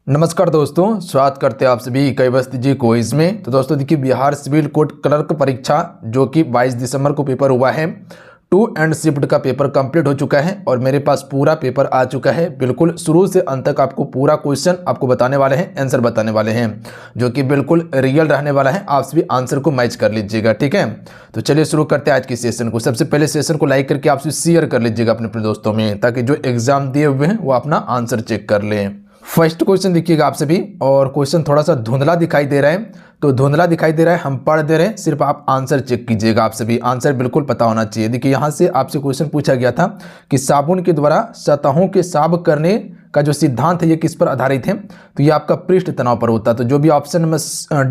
नमस्कार दोस्तों, स्वागत करते हैं आप सभी कई बस्ती जी क्विज में। तो दोस्तों देखिए, बिहार सिविल कोड क्लर्क परीक्षा जो कि 22 दिसंबर को पेपर हुआ है, 2 एंड शिफ्ट का पेपर कंप्लीट हो चुका है और मेरे पास पूरा पेपर आ चुका है। बिल्कुल शुरू से अंत तक आपको पूरा क्वेश्चन आपको बताने वाले हैं, आंसर बताने वाले हैं, जो कि बिल्कुल रियल रहने वाला है। आप सभी आंसर को मैच कर लीजिएगा, ठीक है। तो चलिए शुरू करते हैं आज की सेशन को। सबसे पहले सेशन को लाइक करके आप सभी शेयर कर लीजिएगा अपने दोस्तों में, ताकि जो एग्जाम दिए हुए हैं वो अपना आंसर चेक कर लें। फर्स्ट क्वेश्चन देखिएगा आप सभी, और क्वेश्चन थोड़ा सा धुंधला दिखाई दे रहा है, तो धुंधला दिखाई दे रहा है, हम पढ़ दे रहे हैं, सिर्फ आप आंसर चेक कीजिएगा। आप सभी आंसर बिल्कुल पता होना चाहिए। देखिए यहाँ से आपसे क्वेश्चन पूछा गया था कि साबुन के द्वारा सतहों के साफ करने का जो सिद्धांत है ये किस पर आधारित है, तो ये आपका पृष्ठ तनाव पर होता है। तो जो भी ऑप्शन में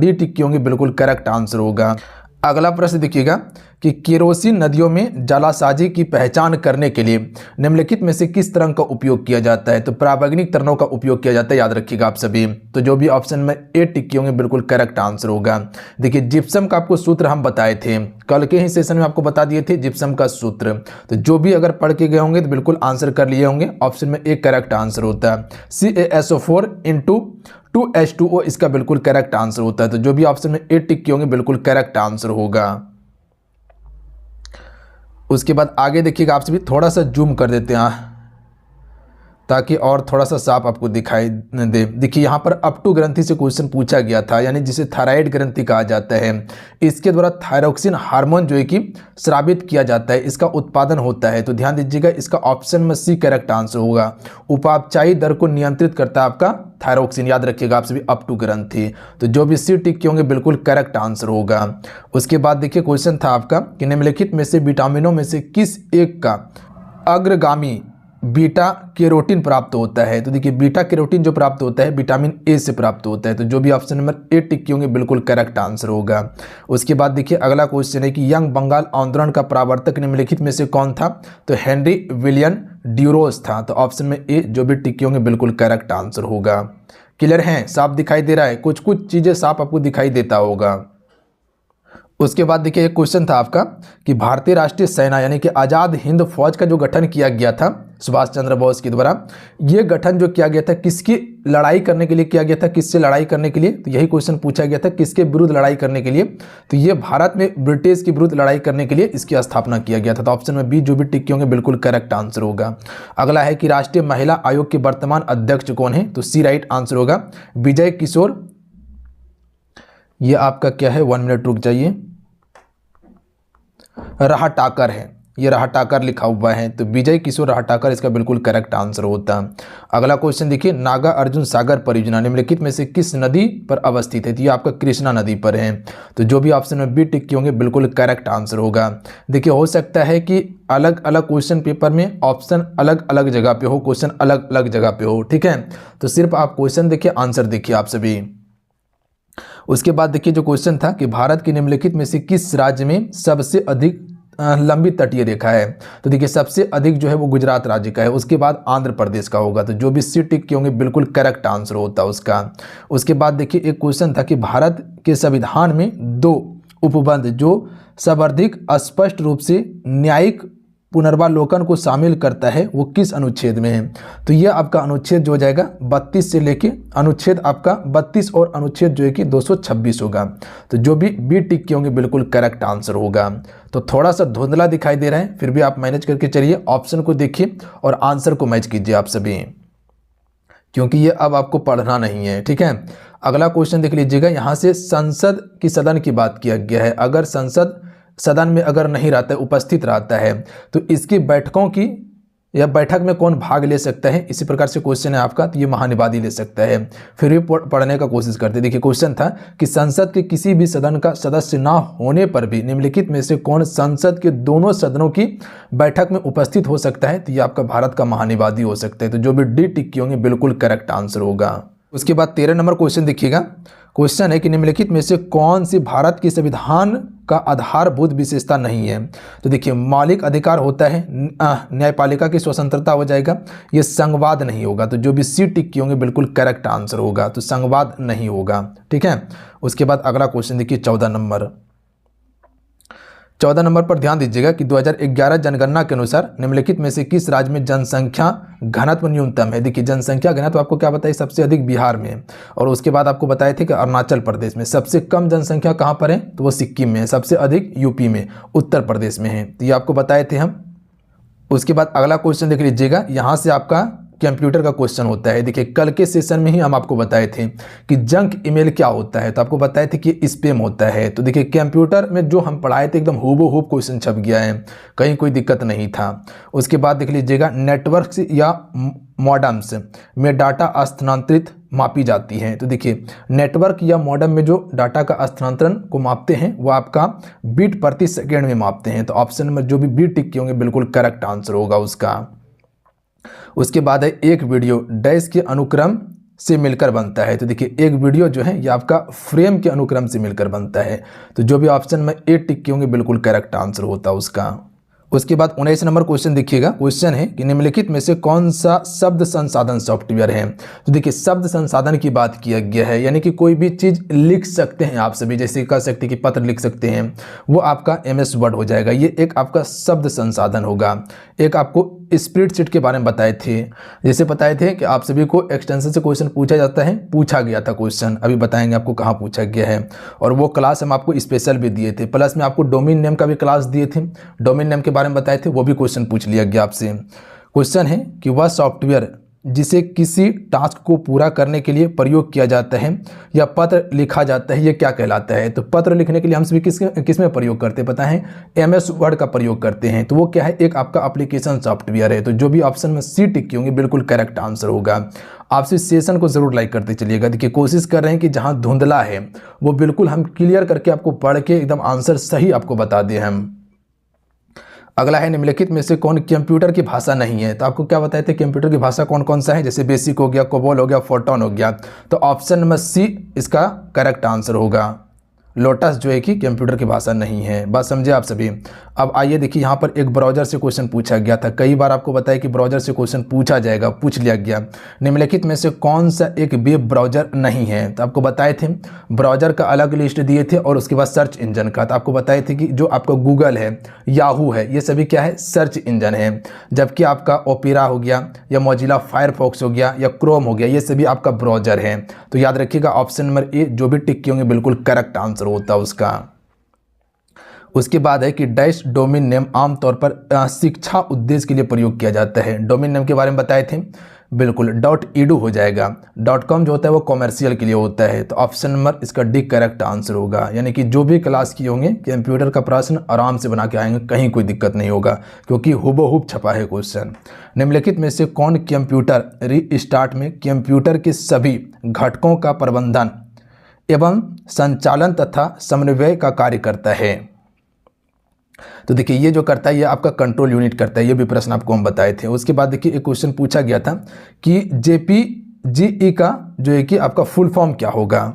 डी टिक की होंगी बिल्कुल करेक्ट आंसर होगा। अगला प्रश्न देखिएगा कि केरोसिन नदियों में जालासाजी की पहचान करने के लिए निम्नलिखित में से किस तरंग का उपयोग किया जाता है, तो पराबैंगनिक तरंगों का उपयोग किया जाता है, याद रखिएगा आप सभी। तो जो भी ऑप्शन में ए टिक किए होंगे बिल्कुल करेक्ट आंसर होगा। देखिए जिप्सम का आपको सूत्र हम बताए थे, कल के ही सेशन में आपको बता दिए थे जिप्सम का सूत्र। तो जो भी अगर पढ़ के गए होंगे तो बिल्कुल आंसर कर लिए होंगे। ऑप्शन में एक करेक्ट आंसर होता है, CaSO4 × 2H2O इसका बिल्कुल करेक्ट आंसर होता है। तो जो भी ऑप्शन में ए टिक किए होंगे बिल्कुल करेक्ट आंसर होगा। उसके बाद आगे देखिएगा, आप सभी थोड़ा सा जूम कर देते हैं ताकि और थोड़ा सा साफ आपको दिखाई दे। देखिए यहाँ पर अपटू ग्रंथि से क्वेश्चन पूछा गया था, यानी जिसे थायराइड ग्रंथि कहा जाता है। इसके द्वारा थायरोक्सिन हार्मोन जो है कि स्रावित किया जाता है, इसका उत्पादन होता है। तो ध्यान दीजिएगा, इसका ऑप्शन में सी करेक्ट आंसर होगा। उपापचायी दर को नियंत्रित करता है आपका थायरोक्सिन, याद रखिएगा आप सभी अपटू ग्रंथि। तो जो भी सी टिक के होंगे बिल्कुल करेक्ट आंसर होगा। उसके बाद देखिए क्वेश्चन था आपका कि निम्नलिखित में से विटामिनों में से किस एक का अग्रगामी बीटा कैरोटीन प्राप्त होता है। तो देखिए बीटा कैरोटीन जो प्राप्त होता है विटामिन ए से प्राप्त होता है। तो जो भी ऑप्शन नंबर ए टिक होंगे बिल्कुल करेक्ट आंसर होगा। उसके बाद देखिए अगला क्वेश्चन है कि यंग बंगाल आंदोलन का प्रवर्तक निम्नलिखित में से कौन था, तो हेनरी विलियम ड्यूरोस था। तो ऑप्शन में ए जो भी टिक होंगे बिल्कुल करेक्ट आंसर होगा। क्लियर है, साफ दिखाई दे रहा है, कुछ कुछ चीजें साफ आपको दिखाई देता होगा। उसके बाद देखिए एक क्वेश्चन था आपका कि भारतीय राष्ट्रीय सेना यानी कि आज़ाद हिंद फौज का जो गठन किया गया था सुभाष चंद्र बोस के द्वारा, ये गठन जो किया गया था किसकी लड़ाई करने के लिए किया गया था, किससे लड़ाई करने के लिए, तो यही क्वेश्चन पूछा गया था किसके विरुद्ध लड़ाई करने के लिए। तो ये भारत में ब्रिटिश के विरुद्ध लड़ाई करने के लिए इसकी स्थापना किया गया था। तो ऑप्शन में बी जो भी टिक होंगे बिल्कुल करेक्ट आंसर होगा। अगला है कि राष्ट्रीय महिला आयोग के वर्तमान अध्यक्ष कौन है, तो सी राइट आंसर होगा विजय किशोर। ये आपका क्या है, 1 मिनट रुक जाइए, रहाटाकर है, ये रहाटाकर लिखा हुआ है। तो विजय किशोर रहाटाकर इसका बिल्कुल करेक्ट आंसर होता है। अगला क्वेश्चन देखिए, नागा अर्जुन सागर परियोजना निम्नलिखित में से किस नदी पर अवस्थित है, तो ये आपका कृष्णा नदी पर है। तो जो भी ऑप्शन में बी टिक किए होंगे बिल्कुल करेक्ट आंसर होगा। देखिए हो सकता है कि अलग अलग क्वेश्चन पेपर में ऑप्शन अलग अलग जगह पे हो, क्वेश्चन अलग अलग जगह पे हो, ठीक है। तो सिर्फ आप क्वेश्चन देखिए, आंसर देखिए आप सभी। उसके बाद देखिए जो क्वेश्चन था कि भारत के निम्नलिखित में से किस राज्य में सबसे अधिक लंबी तटीय रेखा है, तो देखिए सबसे अधिक जो है वो गुजरात राज्य का है। उसके बाद आंध्र प्रदेश का होगा। तो जो भी सी टिक के होंगे बिल्कुल करेक्ट आंसर होता है उसका। उसके बाद देखिए एक क्वेश्चन था कि भारत के संविधान में 2 उपबंध जो सर्वाधिक स्पष्ट रूप से न्यायिक पुनर्वालोकन को शामिल करता है वो किस अनुच्छेद में है, तो यह आपका अनुच्छेद जो हो जाएगा 32 से लेके अनुच्छेद आपका 32 और अनुच्छेद जो है कि 226 होगा। तो जो भी बी टिक के होंगे बिल्कुल करेक्ट आंसर होगा। तो थोड़ा सा धुंधला दिखाई दे रहा है, फिर भी आप मैनेज करके चलिए, ऑप्शन को देखिए और आंसर को मैच कीजिए आप सभी, क्योंकि ये अब आपको पढ़ना नहीं है, ठीक है। अगला क्वेश्चन देख लीजिएगा, यहाँ से संसद की सदन की बात किया गया है। अगर संसद सदन में अगर नहीं रहता है, उपस्थित रहता है, तो इसकी बैठकों की या बैठक में कौन भाग ले सकता है, इसी प्रकार से क्वेश्चन है आपका। तो ये महानिवादी ले सकता है। फिर भी पढ़ने का कोशिश करते। देखिए क्वेश्चन था कि संसद के किसी भी सदन का सदस्य ना होने पर भी निम्नलिखित में से कौन संसद के दोनों सदनों की बैठक में उपस्थित हो सकता है, तो ये आपका भारत का महानिवादी हो सकता है। तो जो भी डी टिक की होंगे बिल्कुल करेक्ट आंसर होगा। उसके बाद 13 नंबर क्वेश्चन देखिएगा। क्वेश्चन है कि निम्नलिखित में से कौन सी भारत के संविधान का आधारभूत विशेषता नहीं है, तो देखिए मौलिक अधिकार होता है, न्यायपालिका की स्वतंत्रता हो जाएगा, ये संघवाद नहीं होगा। तो जो भी सी टिक की होंगे बिल्कुल करेक्ट आंसर होगा। तो संघवाद नहीं होगा, ठीक है। उसके बाद अगला क्वेश्चन देखिए 14 नंबर 14 नंबर पर ध्यान दीजिएगा कि 2011 जनगणना के अनुसार निम्नलिखित में से किस राज्य में जनसंख्या घनत्व न्यूनतम है। देखिए जनसंख्या घनत्व आपको क्या बताइए, सबसे अधिक बिहार में, और उसके बाद आपको बताए थे कि अरुणाचल प्रदेश में। सबसे कम जनसंख्या कहाँ पर है, तो वो सिक्किम में है। सबसे अधिक यूपी में, उत्तर प्रदेश में है, तो ये आपको बताए थे हम। उसके बाद अगला क्वेश्चन देख लीजिएगा, यहाँ से आपका कंप्यूटर का क्वेश्चन होता है। देखिए कल के सेशन में ही हम आपको बताए थे कि जंक ईमेल क्या होता है, तो आपको बताए थे कि स्पैम होता है। तो देखिए कंप्यूटर में जो हम पढ़ाए थे एकदम हूबहू क्वेश्चन छप गया है, कहीं कोई दिक्कत नहीं था। उसके बाद देख लीजिएगा, नेटवर्क्स या मॉडम्स में डाटा स्थानांतरित मापी जाती हैं। तो देखिए नेटवर्क या मॉडम में जो डाटा का स्थानांतरण को मापते हैं वो आपका बीट प्रति सेकेंड में मापते हैं। तो ऑप्शन में जो भी बीट टिक होंगे बिल्कुल करेक्ट आंसर होगा उसका। उसके बाद है एक वीडियो डैश के अनुक्रम से मिलकर बनता है। तो देखिए एक वीडियो जो है ये आपका फ्रेम के अनुक्रम से मिलकर बनता है। तो जो भी ऑप्शन में ए टिक होंगे बिल्कुल करेक्ट आंसर होता है उसका। उसके बाद 19 नंबर क्वेश्चन देखिएगा, क्वेश्चन है कि निम्नलिखित में से कौन सा शब्द संसाधन सॉफ्टवेयर है। तो देखिए शब्द संसाधन की बात किया गया है, यानी कि कोई भी चीज़ लिख सकते हैं आप सभी, जैसे कह सकते हैं कि पत्र लिख सकते हैं, वो आपका MS वर्ड हो जाएगा। ये एक आपका शब्द संसाधन होगा। एक आपको स्प्रेडशीट के बारे में बताए थे, जैसे बताए थे कि आप सभी को एक्सटेंशन से क्वेश्चन पूछा जाता है, पूछा गया था क्वेश्चन, अभी बताएंगे आपको कहाँ पूछा गया है। और वो क्लास हम आपको स्पेशल भी दिए थे, प्लस में आपको डोमेन नेम का भी क्लास दिए थे, डोमेन नेम के बारे में बताए थे, वो भी क्वेश्चन पूछ लिया गया आपसे। क्वेश्चन है कि वह सॉफ्टवेयर जिसे किसी टास्क को पूरा करने के लिए प्रयोग किया जाता है या पत्र लिखा जाता है, ये क्या कहलाता है। तो पत्र लिखने के लिए हम सभी किस में प्रयोग करते हैं पता है, MS वर्ड का प्रयोग करते हैं। तो वो क्या है, एक आपका एप्लीकेशन सॉफ्टवेयर है। तो जो भी ऑप्शन में सी टिक होंगे बिल्कुल करेक्ट आंसर होगा। आप इस सेशन को जरूर लाइक करते चलिएगा। देखिए कोशिश कर रहे हैं कि जहाँ धुंधला है वो बिल्कुल हम क्लियर करके आपको पढ़ के एकदम आंसर सही आपको बता दें हम। अगला है निम्नलिखित में से कौन कंप्यूटर की भाषा नहीं है। तो आपको क्या बताए थे कंप्यूटर की भाषा कौन कौन सा है, जैसे बेसिक हो गया, कोबोल हो गया, फोटोन हो गया। तो ऑप्शन नंबर सी इसका करेक्ट आंसर होगा। लोटस जो है कि कंप्यूटर की भाषा नहीं है। बात समझे आप सभी। अब आइए देखिए यहाँ पर एक ब्राउज़र से क्वेश्चन पूछा गया था, कई बार आपको बताया कि ब्राउज़र से क्वेश्चन पूछा जाएगा, पूछ लिया गया। निम्नलिखित में से कौन सा एक वेब ब्राउज़र नहीं है। तो आपको बताए थे ब्राउज़र का अलग लिस्ट दिए थे और उसके बाद सर्च इंजन का। तो आपको बताए थे कि जो आपका गूगल है, याहू है, ये सभी क्या है, सर्च इंजन है। जबकि आपका ओपेरा हो गया या मोजिला फायरफॉक्स हो गया या क्रोम हो गया, ये सभी आपका ब्राउज़र है। तो याद रखिएगा ऑप्शन नंबर ए जो भी टिक होंगे बिल्कुल करेक्ट आंसर होता है उसका। उसके बाद है कि डैश डोमेन नेम आमतौर पर शिक्षा उद्देश्य के लिए प्रयोग किया जाता है। डोमेन नेम के बारे में बताए थे, बिल्कुल .edu हो जाएगा। .com जो होता है वो कॉमर्शियल के लिए होता है। तो ऑप्शन नंबर इसका डी करेक्ट आंसर होगा। यानी कि जो भी क्लास किए होंगे कंप्यूटर का प्रश्न आराम से बना के आएंगे, कहीं कोई दिक्कत नहीं होगा, क्योंकि हुबहू छपा है क्वेश्चन। निम्नलिखित में से कौन कंप्यूटर रीस्टार्ट में कंप्यूटर के सभी घटकों का प्रबंधन एवं संचालन तथा समन्वय का कार्य करता है। तो देखिए ये जो करता है ये आपका कंट्रोल यूनिट करता है, ये भी प्रश्न आपको हम बताए थे। उसके बाद देखिए एक क्वेश्चन पूछा गया था कि JPGE का जो है कि आपका फुल फॉर्म क्या होगा।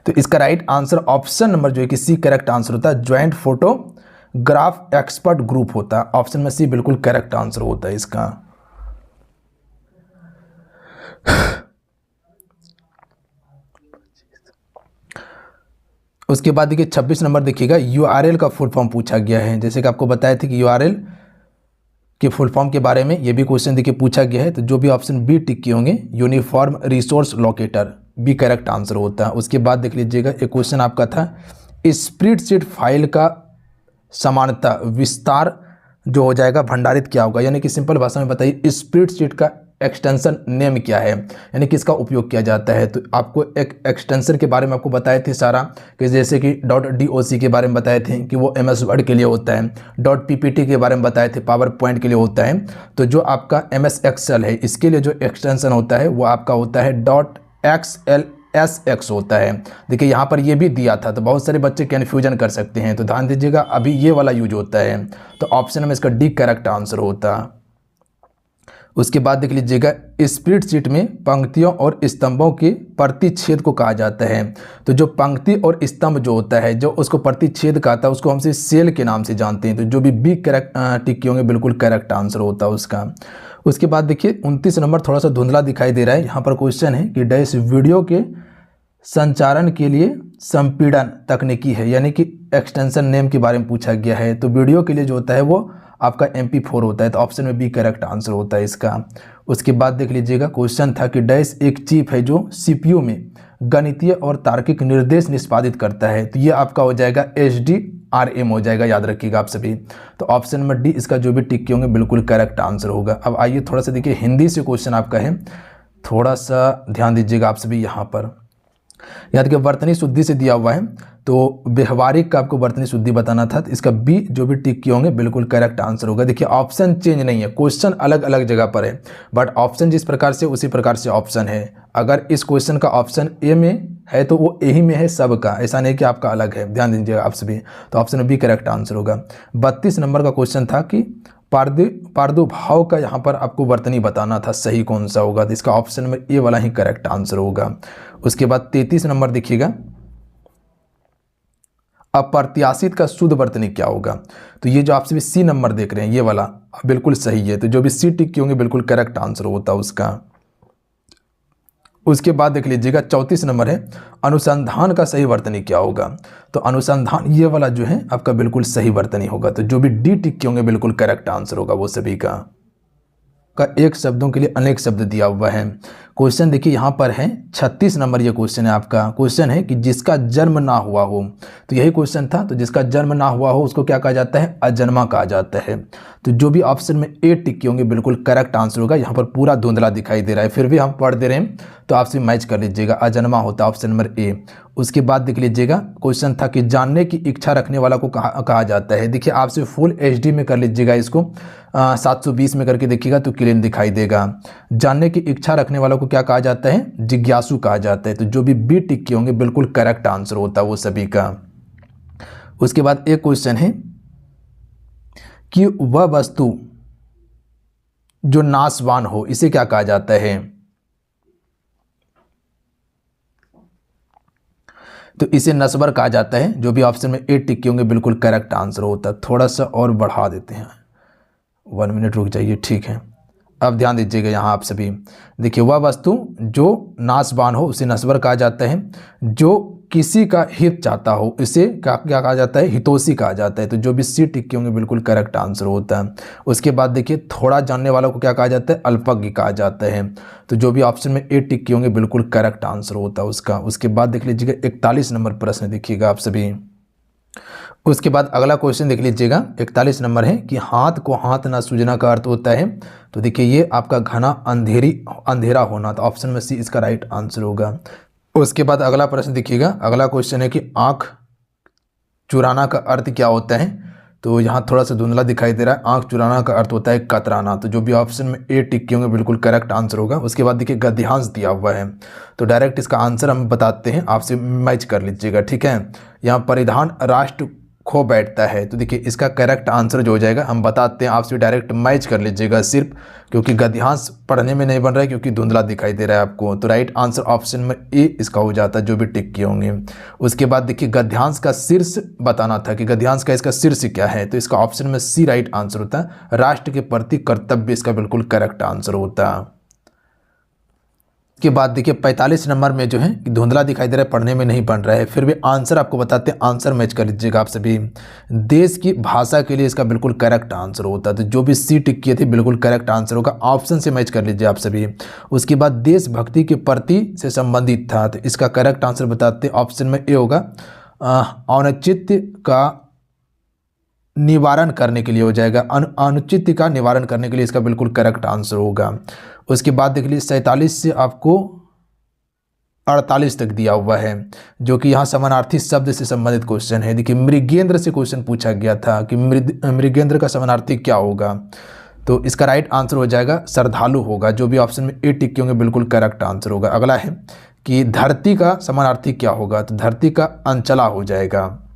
तो इसका राइट आंसर ऑप्शन नंबर जो है कि सी करेक्ट आंसर होता है, ज्वाइंट फोटोग्राफ एक्सपर्ट ग्रुप होता है। ऑप्शन में सी बिल्कुल करेक्ट आंसर होता है इसका। उसके बाद देखिए 26 नंबर देखिएगा, URL का फुल फॉर्म पूछा गया है। जैसे कि आपको बताए थे कि URL के फुल फॉर्म के बारे में ये भी क्वेश्चन देखिए पूछा गया है। तो जो भी ऑप्शन बी टिक किए होंगे, uniform resource locator, B correct answer होता है। उसके बाद देख लीजिएगा एक क्वेश्चन आपका था स्प्रेडशीट फाइल का समानता विस्तार जो हो जाएगा भंडारित क्या होगा। यानी कि सिंपल भाषा में बताइए स्प्रेडशीट का एक्सटेंशन नेम क्या है, यानी किसका उपयोग किया जाता है। तो आपको एक एक्सटेंशन के बारे में आपको बताए थे सारा, कि जैसे कि .doc के बारे में बताए थे कि वो MS वर्ड के लिए होता है। .ppt के बारे में बताए थे पावर पॉइंट के लिए होता है। तो जो आपका MS एक्सेल है इसके लिए जो एक्सटेंशन होता है वो आपका होता है .xlsx होता है। देखिए यहाँ पर ये भी दिया था, तो बहुत सारे बच्चे कन्फ्यूजन कर सकते हैं, तो ध्यान दीजिएगा अभी ये वाला यूज होता है। तो ऑप्शन में इसका डी करेक्ट आंसर होता। उसके बाद देख लीजिएगा स्प्रेडशीट में पंक्तियों और स्तंभों के प्रतिच्छेद को कहा जाता है। तो जो पंक्ति और स्तंभ जो होता है, जो उसको प्रतिच्छेद कहता है, उसको हमसे सेल के नाम से जानते हैं। तो जो भी बी करेक्ट टिक होंगे बिल्कुल करेक्ट आंसर होता है उसका। उसके बाद देखिए 29 नंबर थोड़ा सा धुंधला दिखाई दे रहा है। यहाँ पर क्वेश्चन है कि डैश वीडियो के संचारण के लिए संपीड़न तकनीकी है, यानी कि एक्सटेंशन नेम के बारे में पूछा गया है। तो वीडियो के लिए जो होता है वो आपका MP4 होता है, तो ऑप्शन में बी करेक्ट आंसर होता है इसका। उसके बाद देख लीजिएगा, क्वेश्चन था कि डैश एक चिप है जो CPU में गणितीय और तार्किक निर्देश निष्पादित करता है, तो ये आपका हो जाएगा SDRM हो जाएगा, याद रखिएगा आप सभी। तो ऑप्शन नंबर डी इसका जो भी टिक किए होंगे बिल्कुल करेक्ट आंसर होगा। अब आइए थोड़ा सा देखिए, हिंदी से क्वेश्चन आपका है, थोड़ा सा ध्यान दीजिएगा आप सभी यहाँ पर। याद कि वर्तनी शुद्धि से दिया हुआ है, तो व्यवहारिक का आपको वर्तनी शुद्धि बताना था, तो इसका बी जो भी टिक किए होंगे बिल्कुल करेक्ट आंसर होगा। देखिए ऑप्शन चेंज नहीं है, क्वेश्चन अलग अलग जगह पर है, बट ऑप्शन जिस प्रकार से उसी प्रकार से ऑप्शन है। अगर इस क्वेश्चन का ऑप्शन ए में है तो वो ए ही में है सबका, ऐसा नहीं कि आपका अलग है, ध्यान दीजिएगा आप सभी। तो ऑप्शन बी करेक्ट आंसर होगा। 32 नंबर का क्वेश्चन था कि प्रादुर्भाव का यहाँ पर आपको वर्तनी बताना था, सही कौन सा होगा, तो इसका ऑप्शन में ए वाला ही करेक्ट आंसर होगा। उसके बाद 33 नंबर देखिएगा, अप्रत्याशित का शुद्ध वर्तनी क्या होगा, तो ये जो आप सभी सी नंबर देख रहे हैं ये वाला बिल्कुल सही है, तो जो भी सी टिक किए होंगे बिल्कुल करेक्ट आंसर होता है उसका। उसके बाद देख लीजिएगा 34 नंबर है, अनुसंधान का सही वर्तनी क्या होगा, तो अनुसंधान ये वाला जो है आपका बिल्कुल सही वर्तनी होगा। तो जो भी डी टिक किए होंगे बिल्कुल करेक्ट आंसर होगा वो सभी का। एक शब्दों के लिए अनेक शब्द दिया हुआ है। क्वेश्चन देखिए यहाँ पर है 36 नंबर, ये क्वेश्चन है आपका। क्वेश्चन है कि जिसका जन्म ना हुआ हो, तो यही क्वेश्चन था, तो जिसका जन्म ना हुआ हो उसको क्या कहा जाता है, अजन्मा कहा जाता है। तो जो भी ऑप्शन में ए टिक होंगे बिल्कुल करेक्ट आंसर होगा। यहाँ पर पूरा धुंधला दिखाई दे रहा है, फिर भी हम पढ़ दे रहे हैं, तो आपसे मैच कर लीजिएगा, अजन्मा होता है ऑप्शन नंबर ए। उसके बाद देख लीजिएगा, क्वेश्चन था कि जानने की इच्छा रखने वाला को कहा जाता है। देखिए आपसे फुल HD में कर लीजिएगा इसको, 720 में करके देखिएगा तो क्लीन दिखाई देगा। जानने की इच्छा रखने वालों को क्या कहा जाता है, जिज्ञासु कहा जाता है। तो जो भी बी टिक किए होंगे बिल्कुल करेक्ट आंसर होता है वो सभी का। उसके बाद एक क्वेश्चन है कि वह वस्तु जो नाशवान हो इसे क्या कहा जाता है, तो इसे नस्बर कहा जाता है। जो भी ऑप्शन में ए टिक किए होंगे बिल्कुल करेक्ट आंसर होता है। थोड़ा सा और बढ़ा देते हैं, 1 मिनट रुक जाइए, ठीक है। अब ध्यान दीजिएगा यहाँ आप सभी, देखिए वह वस्तु जो नाशवान हो उसे नस्बर कहा जाता है। जो किसी का हित चाहता हो इसे क्या कहा जाता है, हितोषी कहा जाता है। तो जो भी सी टिक के होंगे बिल्कुल करेक्ट आंसर होता है। उसके बाद देखिए थोड़ा जानने वालों को क्या कहा जाता है, अल्पज्ञ कहा जाता है। तो जो भी ऑप्शन में ए टिक के होंगे बिल्कुल करेक्ट आंसर होता है उसका। उसके बाद देख लीजिएगा 41 नंबर प्रश्न देखिएगा आप सभी। उसके बाद अगला क्वेश्चन देख लीजिएगा, 41 नंबर है कि हाथ को हाथ ना सूझना का अर्थ होता है। तो देखिए ये आपका घना अंधेरा होना, तो ऑप्शन में सी इसका राइट आंसर होगा। उसके बाद अगला प्रश्न देखिएगा, अगला क्वेश्चन है कि आंख चुराना का अर्थ क्या होता है। तो यहाँ थोड़ा सा धुंधला दिखाई दे रहा है, आंख चुराना का अर्थ होता है कतराना। तो जो भी ऑप्शन में ए टिक किए होंगे बिल्कुल करेक्ट आंसर होगा। उसके बाद देखिए गद्यांश दिया हुआ है, तो डायरेक्ट इसका आंसर हम बताते हैं, आपसे मैच कर लीजिएगा, ठीक है। यहाँ परिधान राष्ट्र खो बैठता है, तो देखिए इसका करेक्ट आंसर जो हो जाएगा हम बताते हैं, आपसे डायरेक्ट मैच कर लीजिएगा सिर्फ, क्योंकि गद्यांश पढ़ने में नहीं बन रहा है क्योंकि धुंधला दिखाई दे रहा है आपको। तो राइट आंसर ऑप्शन में ए इसका हो जाता है, जो भी टिक किए होंगे। उसके बाद देखिए गद्यांश का शीर्ष बताना था कि गद्यांश का इसका शीर्ष क्या है, तो इसका ऑप्शन में सी राइट आंसर होता है, राष्ट्र के प्रति कर्तव्य इसका बिल्कुल करेक्ट आंसर होता है। के बाद देखिए 45 नंबर में जो है धुंधला दिखाई दे रहा है, पढ़ने में नहीं बन रहा है, फिर भी आंसर आपको बताते हैं, आंसर मैच कर लीजिएगा आप सभी। देश की भाषा के लिए इसका बिल्कुल करेक्ट आंसर होता है। तो जो भी सी टिक किए थे बिल्कुल करेक्ट आंसर होगा, ऑप्शन से मैच कर लीजिए आप सभी। उसके बाद देशभक्ति के प्रति से संबंधित था, तो इसका करेक्ट आंसर बताते हैं, ऑप्शन में ए होगा, औचित्य का निवारण करने के लिए हो जाएगा, अनुचित का निवारण करने के लिए इसका बिल्कुल करेक्ट आंसर होगा। उसके बाद देख लीजिए 47 से आपको 48 तक दिया हुआ है, जो कि यहाँ समानार्थी शब्द से संबंधित क्वेश्चन है। देखिए मृगेंद्र से क्वेश्चन पूछा गया था कि मृगेंद्र का समानार्थी क्या होगा, तो इसका राइट आंसर हो जाएगा श्रद्धालु होगा। जो भी ऑप्शन में ए टिक होंगे बिल्कुल करेक्ट आंसर होगा। अगला है कि धरती का समानार्थी क्या होगा, तो धरती का अंचला हो जाएगा।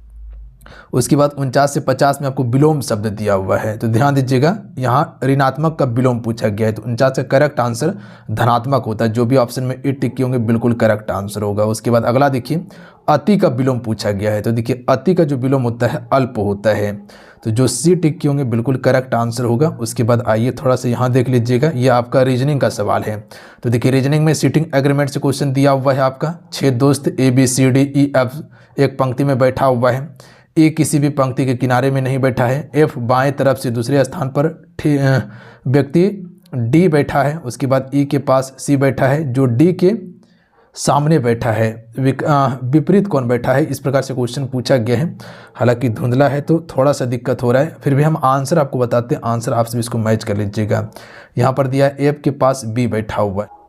उसके बाद 49 से 50 में आपको विलोम शब्द दिया हुआ है, तो ध्यान दीजिएगा यहाँ ऋणात्मक का विलोम पूछा गया है, तो 49 का करेक्ट आंसर धनात्मक होता है। जो भी ऑप्शन में 8 टिक किए होंगे बिल्कुल करेक्ट आंसर होगा। उसके बाद अगला देखिए अति का विलोम पूछा गया है, तो देखिए अति का जो विलोम होता है अल्प होता है, तो जो सी टिक किए होंगे बिल्कुल करेक्ट आंसर होगा। उसके बाद आइए थोड़ा सा यहाँ देख लीजिएगा, ये आपका रीजनिंग का सवाल है। तो देखिए रीजनिंग में सीटिंग एग्रीमेंट से क्वेश्चन दिया हुआ है आपका। 6 दोस्त ABCDEF एक पंक्ति में बैठा हुआ है, ए किसी भी पंक्ति के किनारे में नहीं बैठा है, एफ बाएं तरफ से दूसरे स्थान पर व्यक्ति डी बैठा है, उसके बाद ई के पास सी बैठा है, जो डी के सामने बैठा है, विपरीत कौन बैठा है, इस प्रकार से क्वेश्चन पूछा गया है। हालांकि धुंधला है तो थोड़ा सा दिक्कत हो रहा है, फिर भी हम आंसर आपको बताते हैं, आंसर आप सभी इसको मैच कर लीजिएगा। यहाँ पर दिया है एफ के पास बी बैठा हुआ है।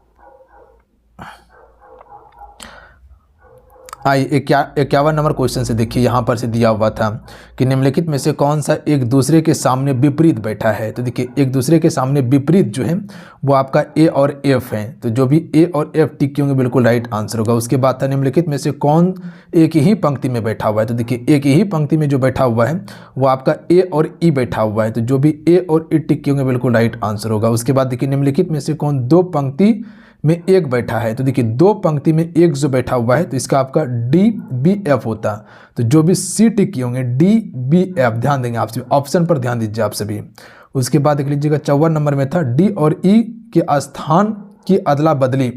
आइए 51 नंबर क्वेश्चन से देखिए, यहाँ पर से दिया हुआ था कि निम्नलिखित में से कौन सा एक दूसरे के सामने विपरीत बैठा है। तो देखिए एक दूसरे के सामने विपरीत जो है वो आपका ए और एफ है, तो जो भी ए और एफ टिक होंगे बिल्कुल राइट आंसर होगा। उसके बाद था निम्नलिखित में से कौन एक ही पंक्ति में बैठा हुआ है। तो देखिए एक ही पंक्ति में जो बैठा हुआ है वो आपका ए और ई बैठा हुआ है, तो जो भी ए और ई टिक होंगे बिल्कुल राइट आंसर होगा। उसके बाद देखिए निम्नलिखित में से कौन दो पंक्ति में एक बैठा है। तो देखिए दो पंक्ति में एक जो बैठा हुआ है तो इसका आपका DBF होता, तो जो भी सी टिक किए होंगे DBF ध्यान देंगे आप सभी, ऑप्शन पर ध्यान दीजिए आप सभी। उसके बाद देख लीजिएगा 54 नंबर में था डी और ई के स्थान की अदला बदली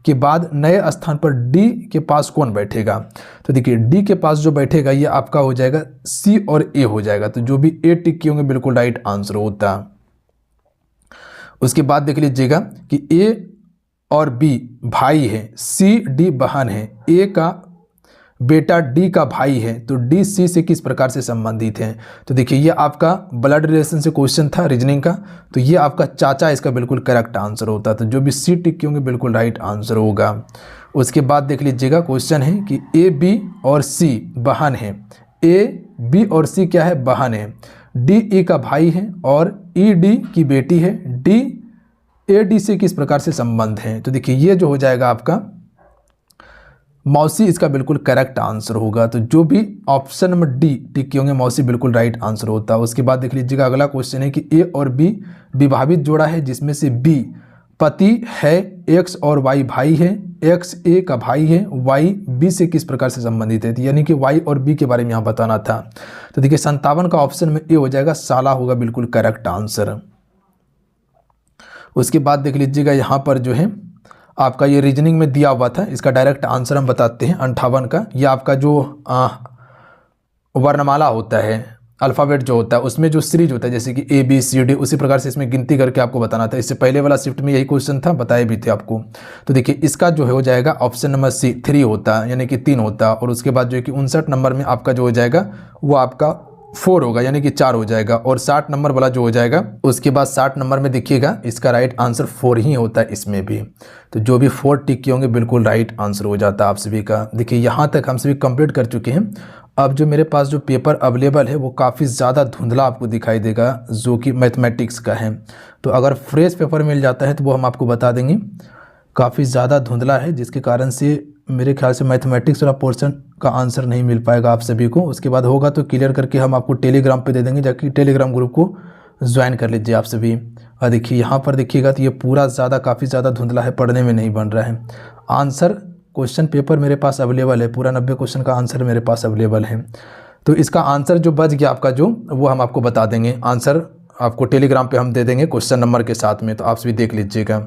के बाद नए स्थान पर डी के पास कौन बैठेगा। तो देखिए डी के पास जो बैठेगा ये आपका हो जाएगा सी और ए हो जाएगा, तो जो भी ए टिक किए होंगे बिल्कुल राइट आंसर होता। उसके बाद देख लीजिएगा कि ए और बी भाई है, सी डी बहन है, ए का बेटा डी का भाई है, तो डी सी से किस प्रकार से संबंधित है। तो देखिए ये आपका ब्लड रिलेशन से क्वेश्चन था रीजनिंग का, तो ये आपका चाचा इसका बिल्कुल करेक्ट आंसर होता, तो जो भी सी टिक होंगे बिल्कुल राइट आंसर होगा। उसके बाद देख लीजिएगा क्वेश्चन है कि ए बी और सी बहन है, ए बी और सी क्या है बहन है, डी ई का भाई है और ई डी की बेटी है, डी ए डी से किस प्रकार से संबंध है। तो देखिए ये जो हो जाएगा आपका मौसी इसका बिल्कुल करेक्ट आंसर होगा, तो जो भी ऑप्शन नंबर डी टिक होंगे मौसी बिल्कुल राइट आंसर होता है। उसके बाद देख लीजिएगा अगला क्वेश्चन है कि ए और बी विभावित जोड़ा है जिसमें से बी पति है, एक्स और वाई भाई है, एक्स ए का भाई है, वाई बी से किस प्रकार से संबंधित है, यानी कि वाई और बी के बारे में यहाँ बताना था। तो देखिए 57 का ऑप्शन में ए हो जाएगा, साला होगा बिल्कुल करेक्ट आंसर। उसके बाद देख लीजिएगा यहाँ पर जो है आपका ये रीजनिंग में दिया हुआ था, इसका डायरेक्ट आंसर हम बताते हैं 58 का। ये आपका जो वर्णमाला होता है, अल्फ़ाबेट जो होता है उसमें जो सीरीज होता है जैसे कि ABCD, उसी प्रकार से इसमें गिनती करके आपको बताना था। इससे पहले वाला शिफ्ट में यही क्वेश्चन था, बताए भी थे आपको। तो देखिए इसका जो है हो जाएगा ऑप्शन नंबर सी 3 होता, यानी कि 3 होता। और उसके बाद जो है कि 59 नंबर में आपका जो हो जाएगा वो आपका 4 होगा, यानी कि 4 हो जाएगा। और 60 नंबर वाला जो हो जाएगा उसके बाद 60 नंबर में देखिएगा इसका राइट आंसर 4 ही होता है इसमें भी, तो जो भी 4 टिक होंगे बिल्कुल राइट आंसर हो जाता है आप सभी का। देखिए यहाँ तक हम सभी कंप्लीट कर चुके हैं। अब जो मेरे पास जो पेपर अवेलेबल है वो काफ़ी ज़्यादा धुंधला आपको दिखाई देगा, जो कि मैथमेटिक्स का है। तो अगर फ्रेश पेपर मिल जाता है तो वो हम आपको बता देंगे। काफ़ी ज़्यादा धुंधला है जिसके कारण से मेरे ख्याल से मैथमेटिक्स वाला पोर्शन का आंसर नहीं मिल पाएगा आप सभी को। उसके बाद होगा तो क्लियर करके हम आपको टेलीग्राम पे दे देंगे, जाके टेलीग्राम ग्रुप को ज्वाइन कर लीजिए आप सभी। और देखिए यहाँ पर देखिएगा तो ये पूरा काफ़ी ज़्यादा धुंधला है, पढ़ने में नहीं बन रहा है। आंसर क्वेश्चन पेपर मेरे पास अवेलेबल है, पूरा 90 क्वेश्चन का आंसर मेरे पास अवेलेबल है। तो इसका आंसर जो बच गया आपका जो वो हम आपको बता देंगे, आंसर आपको टेलीग्राम पे हम दे देंगे क्वेश्चन नंबर के साथ में, तो आप सभी देख लीजिएगा।